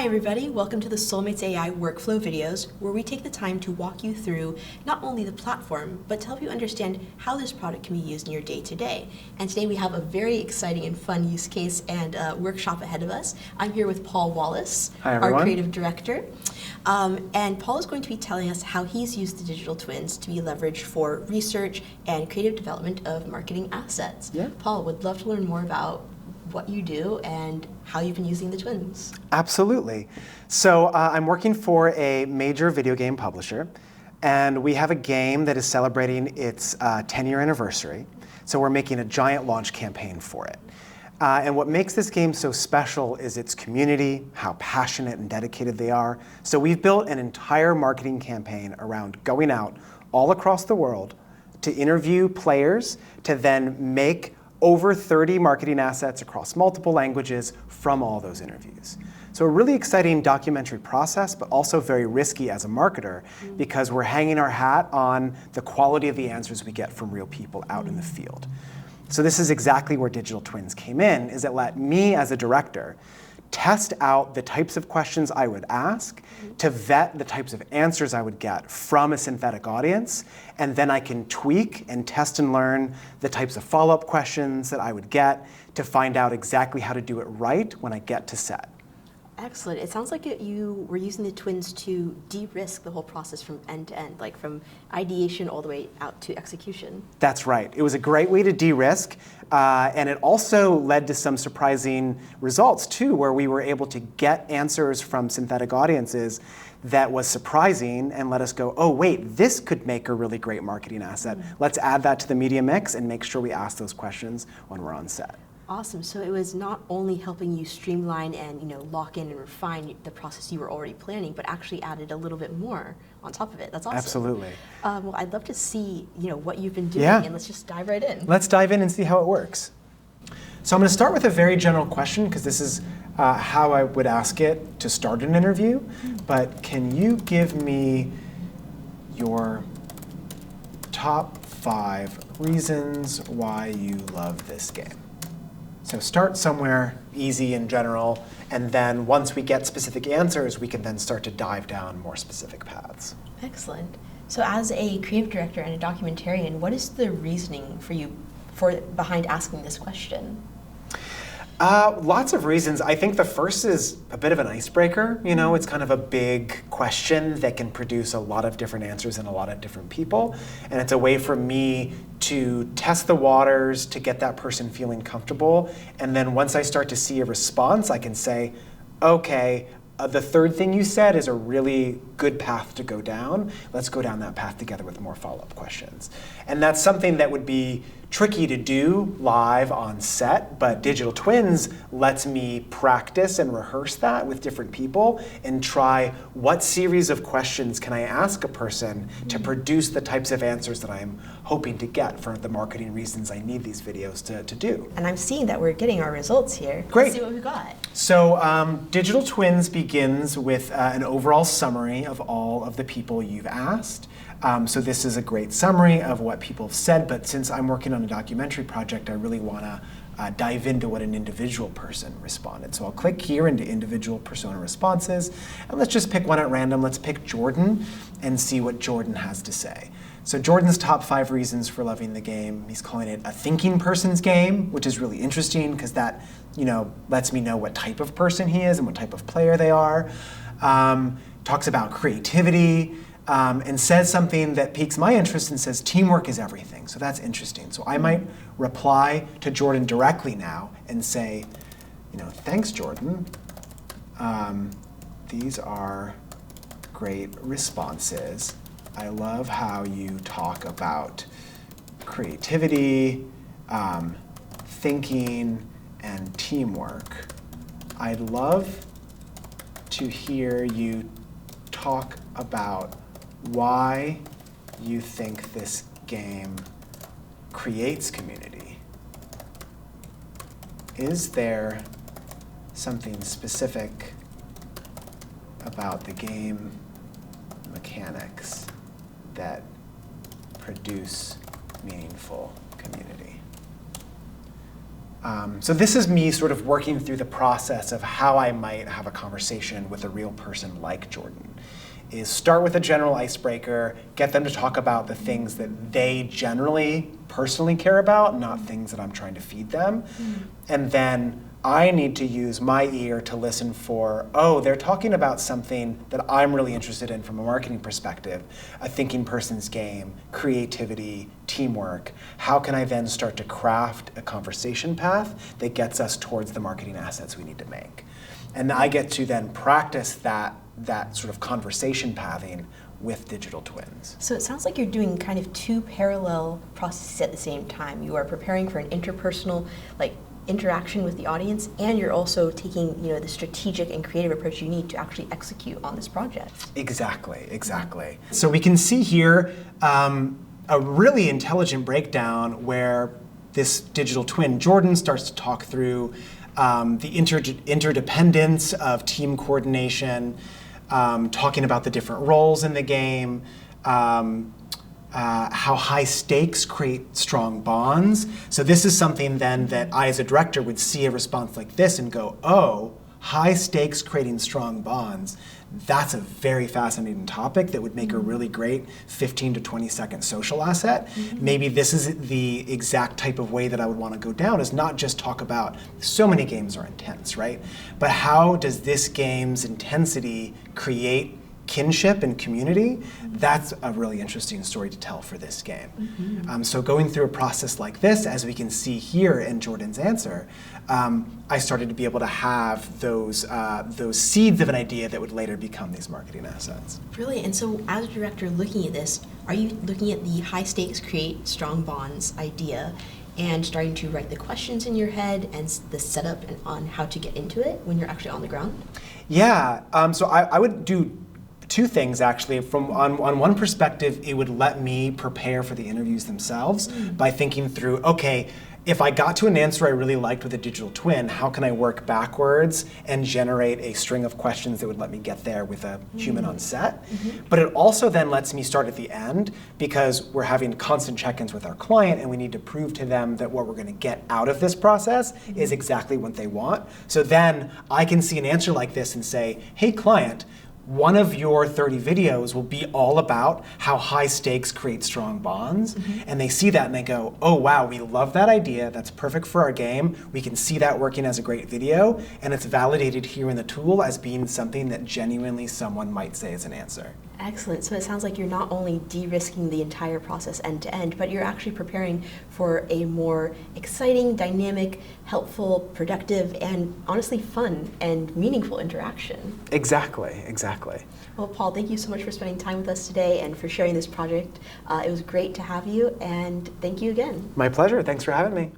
Hi everybody, welcome to the Soulmates AI workflow videos, where we take the time to walk you through not only the platform, but to help you understand how this product can be used in your day-to-day. And today we have a very exciting and fun use case and workshop ahead of us. I'm here with Paul Wallace, Hi, everyone. our creative director. And Paul is going to be telling us how he's used the digital twins to be leveraged for research and creative development of marketing assets. Yeah. Paul, would love to learn more about what you do and how you've been using the twins. Absolutely. So I'm working for a major video game publisher, and we have a game that is celebrating its 10-year anniversary. So we're making a giant launch campaign for it. And what makes this game so special is its community, how passionate and dedicated they are. So we've built an entire marketing campaign around going out all across the world to interview players, to then make over 30 marketing assets across multiple languages from all those interviews. So a really exciting documentary process, but also very risky as a marketer, because we're hanging our hat on the quality of the answers we get from real people out in the field. So this is exactly where digital twins came in, is it let me as a director test out the types of questions I would ask to vet the types of answers I would get from a synthetic audience, and then I can tweak and test and learn the types of follow-up questions that I would get to find out exactly how to do it right when I get to set. Excellent. It sounds like you were using the twins to de-risk the whole process from end to end, like from ideation all the way out to execution. That's right. It was a great way to de-risk, and it also led to some surprising results too, where we were able to get answers from synthetic audiences that was surprising and let us go, oh wait, this could make a really great marketing asset. Let's add that to the media mix and make sure we ask those questions when we're on set. Awesome. So it was not only helping you streamline and lock in and refine the process you were already planning, but actually added a little bit more on top of it. That's awesome. Absolutely. Well, I'd love to see what you've been doing, Yeah. and let's just dive right in. Let's dive in and see how it works. So I'm going to start with a very general question, because this is how I would ask it to start an interview. But can you give me your top 5 reasons why you love this game? So start somewhere easy and general, and then once we get specific answers, we can then start to dive down more specific paths. Excellent. So as a creative director and a documentarian, what is the reasoning for you behind asking this question? Lots of reasons. I think the first is a bit of an icebreaker. It's kind of a big question that can produce a lot of different answers in a lot of different people. And it's a way for me to test the waters, to get that person feeling comfortable. And then once I start to see a response, I can say, okay, the third thing you said is a really good path to go down. Let's go down that path together with more follow-up questions. And that's something that would be tricky to do live on set, but Digital Twins lets me practice and rehearse that with different people and try what series of questions can I ask a person to produce the types of answers that I'm hoping to get for the marketing reasons I need these videos to do. And I'm seeing that we're getting our results here. Great. Let's see what we got. So Digital Twins begins with an overall summary of all of the people you've asked. So this is a great summary of what people have said, but since I'm working on a documentary project, I really want to dive into what an individual person responded. So I'll click here into individual persona responses, and let's just pick one at random. Let's pick Jordan and see what Jordan has to say. So Jordan's top 5 reasons for loving the game, he's calling it a thinking person's game, which is really interesting because that lets me know what type of person he is and what type of player they are. Talks about creativity, and says something that piques my interest and says teamwork is everything. So that's interesting. So I might reply to Jordan directly now and say, thanks, Jordan. These are great responses. I love how you talk about creativity, thinking, and teamwork. I'd love to hear you talk about why you think this game creates community. Is there something specific about the game mechanics that produce meaningful community? So this is me sort of working through the process of how I might have a conversation with a real person like Jordan. Is start with a general icebreaker, get them to talk about the things that they generally, personally care about, not things that I'm trying to feed them. And then I need to use my ear to listen for, oh, they're talking about something that I'm really interested in from a marketing perspective, a thinking person's game, creativity, teamwork. How can I then start to craft a conversation path that gets us towards the marketing assets we need to make? And I get to then practice that sort of conversation pathing with digital twins. So it sounds like you're doing kind of two parallel processes at the same time. You are preparing for an interpersonal interaction with the audience, and you're also taking the strategic and creative approach you need to actually execute on this project. Exactly. So we can see here a really intelligent breakdown where this digital twin, Jordan, starts to talk through the interdependence of team coordination, talking about the different roles in the game, how high stakes create strong bonds. So this is something then that I as a director would see a response like this and go, oh, high stakes creating strong bonds. That's a very fascinating topic that would make a really great 15 to 20 second social asset. Maybe this is the exact type of way that I would want to go down, is not just talk about so many games are intense, right? But how does this game's intensity create kinship and community? That's a really interesting story to tell for this game. So going through a process like this, as we can see here in Jordan's answer, I started to be able to have those seeds of an idea that would later become these marketing assets. Brilliant. And so as a director looking at this, are you looking at the high stakes create strong bonds idea and starting to write the questions in your head and the setup and on how to get into it when you're actually on the ground? Yeah, so I would do two things actually. On one perspective, it would let me prepare for the interviews themselves by thinking through, okay, if I got to an answer I really liked with a digital twin, how can I work backwards and generate a string of questions that would let me get there with a human on set? But it also then lets me start at the end, because we're having constant check-ins with our client and we need to prove to them that what we're going to get out of this process is exactly what they want. So then I can see an answer like this and say, hey client, one of your 30 videos will be all about how high stakes create strong bonds. And they see that and they go, oh wow, we love that idea. That's perfect for our game. We can see that working as a great video. And it's validated here in the tool as being something that genuinely someone might say is an answer. Excellent. So it sounds like you're not only de-risking the entire process end to end, but you're actually preparing for a more exciting, dynamic, helpful, productive, and honestly fun and meaningful interaction. Exactly. Well, Paul, thank you so much for spending time with us today and for sharing this project. It was great to have you, and thank you again. My pleasure. Thanks for having me.